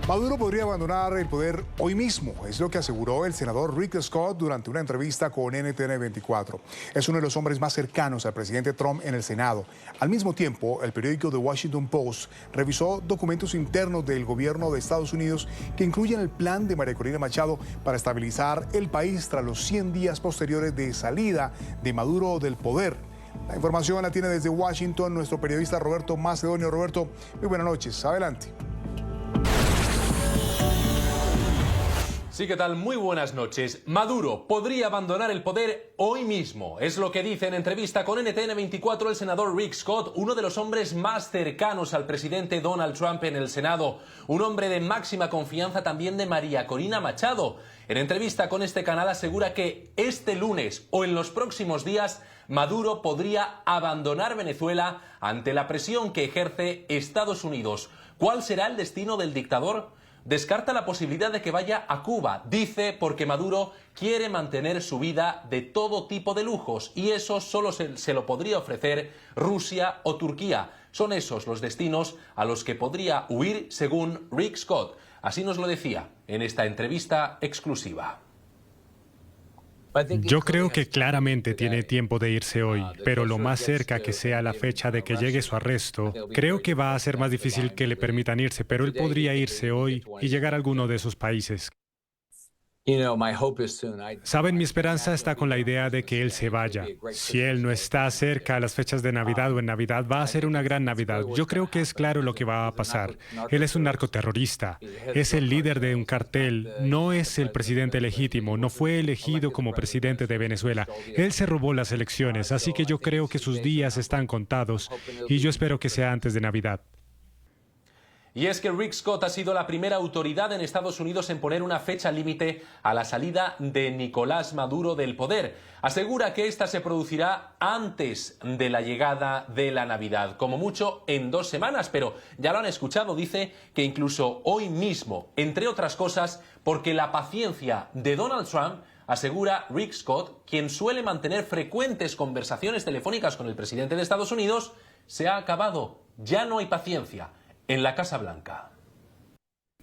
Maduro podría abandonar el poder hoy mismo, es lo que aseguró el senador Rick Scott durante una entrevista con NTN 24. Es uno de los hombres más cercanos al presidente Trump en el Senado. Al mismo tiempo, el periódico The Washington Post revisó documentos internos del gobierno de Estados Unidos que incluyen el plan de María Corina Machado para estabilizar el país tras los 100 días posteriores de salida de Maduro del poder. La información la tiene desde Washington nuestro periodista Roberto Macedonio. Roberto, muy buenas noches. Adelante. Sí, ¿qué tal? Muy buenas noches. Maduro podría abandonar el poder hoy mismo. Es lo que dice en entrevista con NTN 24 el senador Rick Scott, uno de los hombres más cercanos al presidente Donald Trump en el Senado. Un hombre de máxima confianza también de María Corina Machado. En entrevista con este canal asegura que este lunes o en los próximos días Maduro podría abandonar Venezuela ante la presión que ejerce Estados Unidos. ¿Cuál será el destino del dictador? Descarta la posibilidad de que vaya a Cuba, dice, porque Maduro quiere mantener su vida de todo tipo de lujos y eso solo se lo podría ofrecer Rusia o Turquía. Son esos los destinos a los que podría huir según Rick Scott. Así nos lo decía en esta entrevista exclusiva. Yo creo que claramente tiene tiempo de irse hoy, pero lo más cerca que sea la fecha de que llegue su arresto, creo que va a ser más difícil que le permitan irse, pero él podría irse hoy y llegar a alguno de esos países. Saben, mi esperanza está con la idea de que él se vaya. Si él no está cerca a las fechas de Navidad o en Navidad, va a ser una gran Navidad. Yo creo que es claro lo que va a pasar. Él es un narcoterrorista, es el líder de un cartel, no es el presidente legítimo, no fue elegido como presidente de Venezuela. Él se robó las elecciones, así que yo creo que sus días están contados y yo espero que sea antes de Navidad. Y es que Rick Scott ha sido la primera autoridad en Estados Unidos en poner una fecha límite a la salida de Nicolás Maduro del poder. Asegura que esta se producirá antes de la llegada de la Navidad, como mucho en 2 semanas, pero ya lo han escuchado, dice que incluso hoy mismo, entre otras cosas, porque la paciencia de Donald Trump, asegura Rick Scott, quien suele mantener frecuentes conversaciones telefónicas con el presidente de Estados Unidos, se ha acabado. Ya no hay paciencia en la Casa Blanca.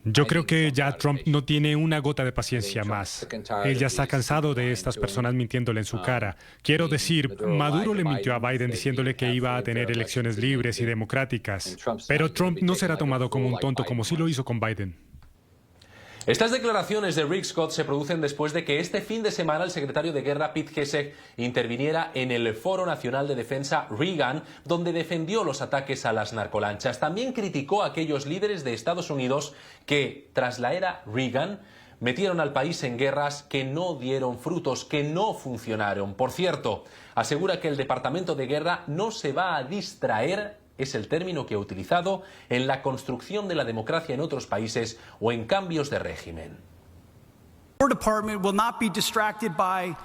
Yo creo que ya Trump no tiene una gota de paciencia más. Él ya está cansado de estas personas mintiéndole en su cara. Quiero decir, Maduro le mintió a Biden diciéndole que iba a tener elecciones libres y democráticas. Pero Trump no será tomado como un tonto como sí lo hizo con Biden. Estas declaraciones de Rick Scott se producen después de que este fin de semana el secretario de Guerra Pete Hegseth interviniera en el Foro Nacional de Defensa Reagan, donde defendió los ataques a las narcolanchas. También criticó a aquellos líderes de Estados Unidos que, tras la era Reagan, metieron al país en guerras que no dieron frutos, que no funcionaron. Por cierto, asegura que el Departamento de Guerra no se va a distraer, es el término que ha utilizado, en la construcción de la democracia en otros países o en cambios de régimen.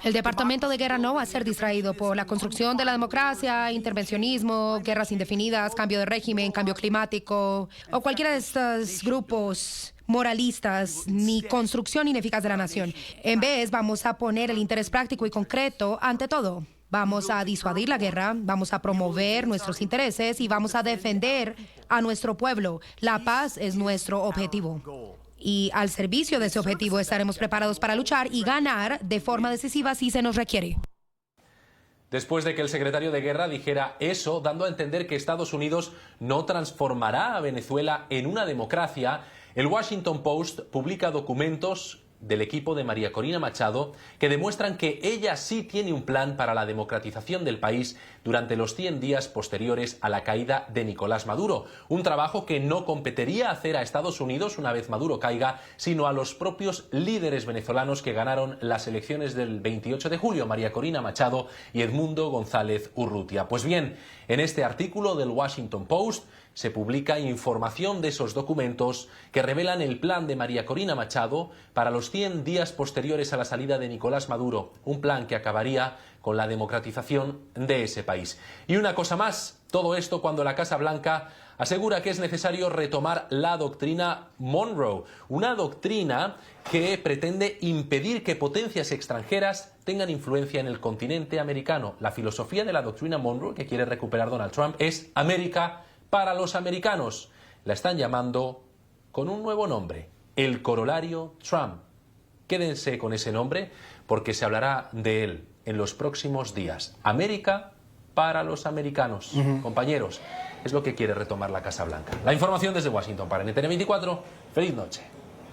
El Departamento de Guerra no va a ser distraído por la construcción de la democracia, intervencionismo, guerras indefinidas, cambio de régimen, cambio climático o cualquiera de estos grupos moralistas ni construcción ineficaz de la nación. En vez, vamos a poner el interés práctico y concreto ante todo. Vamos a disuadir la guerra, vamos a promover nuestros intereses y vamos a defender a nuestro pueblo. La paz es nuestro objetivo. Y al servicio de ese objetivo estaremos preparados para luchar y ganar de forma decisiva si se nos requiere. Después de que el secretario de Guerra dijera eso, dando a entender que Estados Unidos no transformará a Venezuela en una democracia, el Washington Post publica documentos del equipo de María Corina Machado que demuestran que ella sí tiene un plan para la democratización del país durante los 100 días posteriores a la caída de Nicolás Maduro. Un trabajo que no competiría hacer a Estados Unidos una vez Maduro caiga, sino a los propios líderes venezolanos que ganaron las elecciones del 28 de julio, María Corina Machado y Edmundo González Urrutia. Pues bien, en este artículo del Washington Post se publica información de esos documentos que revelan el plan de María Corina Machado para los 100 días posteriores a la salida de Nicolás Maduro, un plan que acabaría con la democratización de ese país. Y una cosa más, todo esto cuando la Casa Blanca asegura que es necesario retomar la doctrina Monroe, una doctrina que pretende impedir que potencias extranjeras tengan influencia en el continente americano. La filosofía de la doctrina Monroe que quiere recuperar Donald Trump es América para los americanos. La están llamando con un nuevo nombre, el corolario Trump. Quédense con ese nombre porque se hablará de él en los próximos días. América para los americanos. Compañeros, es lo que quiere retomar la Casa Blanca. La información desde Washington para NTN 24. Feliz noche.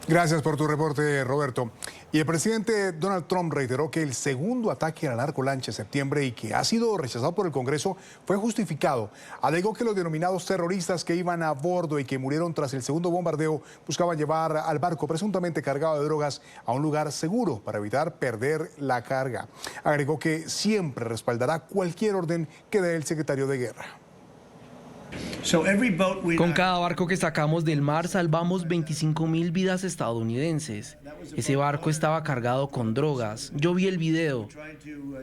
Gracias por tu reporte, Roberto. Y el presidente Donald Trump reiteró que el segundo ataque a la narcolancha en septiembre y que ha sido rechazado por el Congreso fue justificado. Alegó que los denominados terroristas que iban a bordo y que murieron tras el segundo bombardeo buscaban llevar al barco presuntamente cargado de drogas a un lugar seguro para evitar perder la carga. Agregó que siempre respaldará cualquier orden que dé el secretario de Guerra. Con cada barco que sacamos del mar salvamos 25.000 vidas estadounidenses. Ese barco estaba cargado con drogas. Yo vi el video.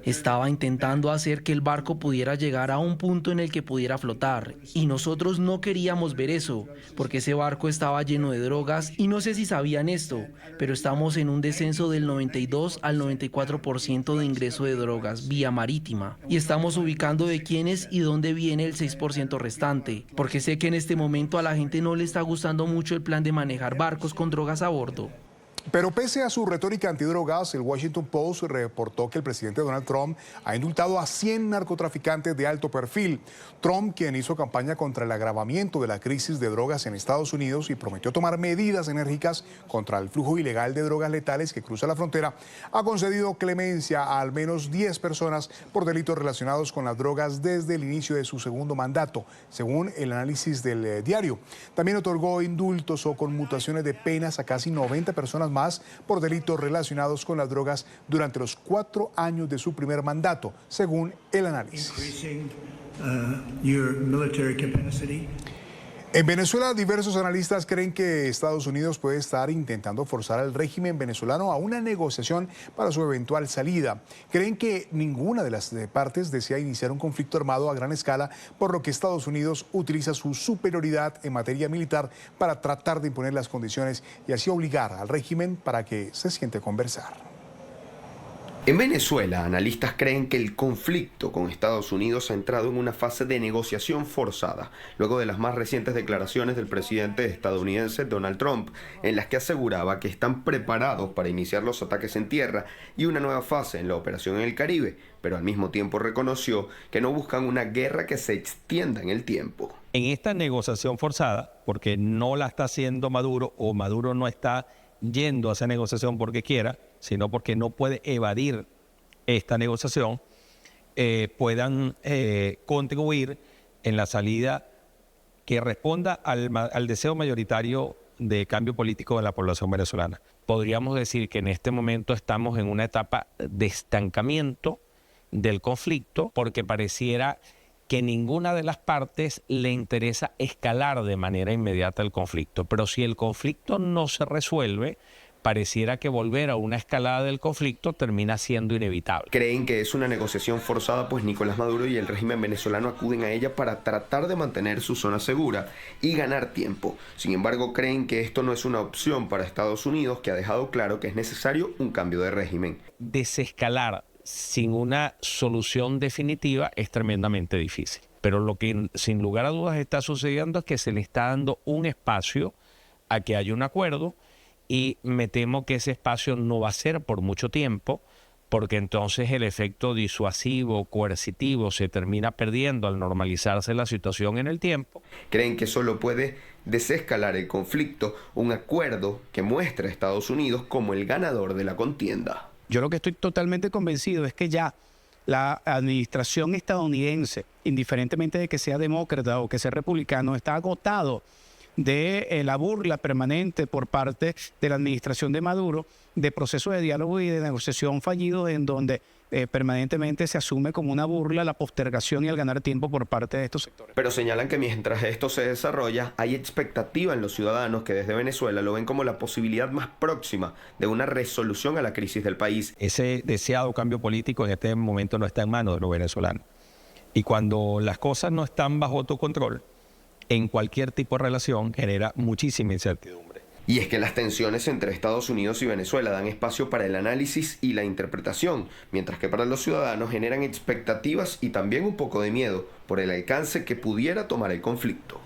Estaba intentando hacer que el barco pudiera llegar a un punto en el que pudiera flotar. Y nosotros no queríamos ver eso, porque ese barco estaba lleno de drogas y no sé si sabían esto, pero estamos en un descenso del 92 al 94% de ingreso de drogas vía marítima. Y estamos ubicando de quiénes y dónde viene el 6% restante, porque sé que en este momento a la gente no le está gustando mucho el plan de manejar barcos con drogas a bordo. Pero pese a su retórica antidrogas, el Washington Post reportó que el presidente Donald Trump ha indultado a 100 narcotraficantes de alto perfil. Trump, quien hizo campaña contra el agravamiento de la crisis de drogas en Estados Unidos y prometió tomar medidas enérgicas contra el flujo ilegal de drogas letales que cruza la frontera, ha concedido clemencia a al menos 10 personas por delitos relacionados con las drogas desde el inicio de su segundo mandato, según el análisis del diario. También otorgó indultos o conmutaciones de penas a casi 90 personas más por delitos relacionados con las drogas durante los 4 años de su primer mandato, según el análisis. En Venezuela, diversos analistas creen que Estados Unidos puede estar intentando forzar al régimen venezolano a una negociación para su eventual salida. Creen que ninguna de las partes desea iniciar un conflicto armado a gran escala, por lo que Estados Unidos utiliza su superioridad en materia militar para tratar de imponer las condiciones y así obligar al régimen para que se siente a conversar. En Venezuela, analistas creen que el conflicto con Estados Unidos ha entrado en una fase de negociación forzada, luego de las más recientes declaraciones del presidente estadounidense Donald Trump, en las que aseguraba que están preparados para iniciar los ataques en tierra y una nueva fase en la operación en el Caribe, pero al mismo tiempo reconoció que no buscan una guerra que se extienda en el tiempo. En esta negociación forzada, porque no la está haciendo Maduro o Maduro no está yendo a esa negociación porque quiera, sino porque no puede evadir esta negociación, puedan contribuir en la salida que responda al deseo mayoritario de cambio político de la población venezolana. Podríamos decir que en este momento estamos en una etapa de estancamiento del conflicto porque pareciera que ninguna de las partes le interesa escalar de manera inmediata el conflicto. Pero si el conflicto no se resuelve, pareciera que volver a una escalada del conflicto termina siendo inevitable. Creen que es una negociación forzada, pues Nicolás Maduro y el régimen venezolano acuden a ella para tratar de mantener su zona segura y ganar tiempo. Sin embargo, creen que esto no es una opción para Estados Unidos, que ha dejado claro que es necesario un cambio de régimen. Desescalar sin una solución definitiva es tremendamente difícil. Pero lo que sin lugar a dudas está sucediendo es que se le está dando un espacio a que haya un acuerdo y me temo que ese espacio no va a ser por mucho tiempo porque entonces el efecto disuasivo, coercitivo se termina perdiendo al normalizarse la situación en el tiempo. Creen que solo puede desescalar el conflicto un acuerdo que muestre a Estados Unidos como el ganador de la contienda. Yo lo que estoy totalmente convencido es que ya la administración estadounidense, indiferentemente de que sea demócrata o que sea republicano, está agotado de la burla permanente por parte de la administración de Maduro, de procesos de diálogo y de negociación fallido en donde permanentemente se asume como una burla la postergación y el ganar tiempo por parte de estos sectores. Pero señalan que mientras esto se desarrolla, hay expectativa en los ciudadanos que desde Venezuela lo ven como la posibilidad más próxima de una resolución a la crisis del país. Ese deseado cambio político en este momento no está en manos de los venezolanos. Y cuando las cosas no están bajo tu control, en cualquier tipo de relación genera muchísima incertidumbre. Y es que las tensiones entre Estados Unidos y Venezuela dan espacio para el análisis y la interpretación, mientras que para los ciudadanos generan expectativas y también un poco de miedo por el alcance que pudiera tomar el conflicto.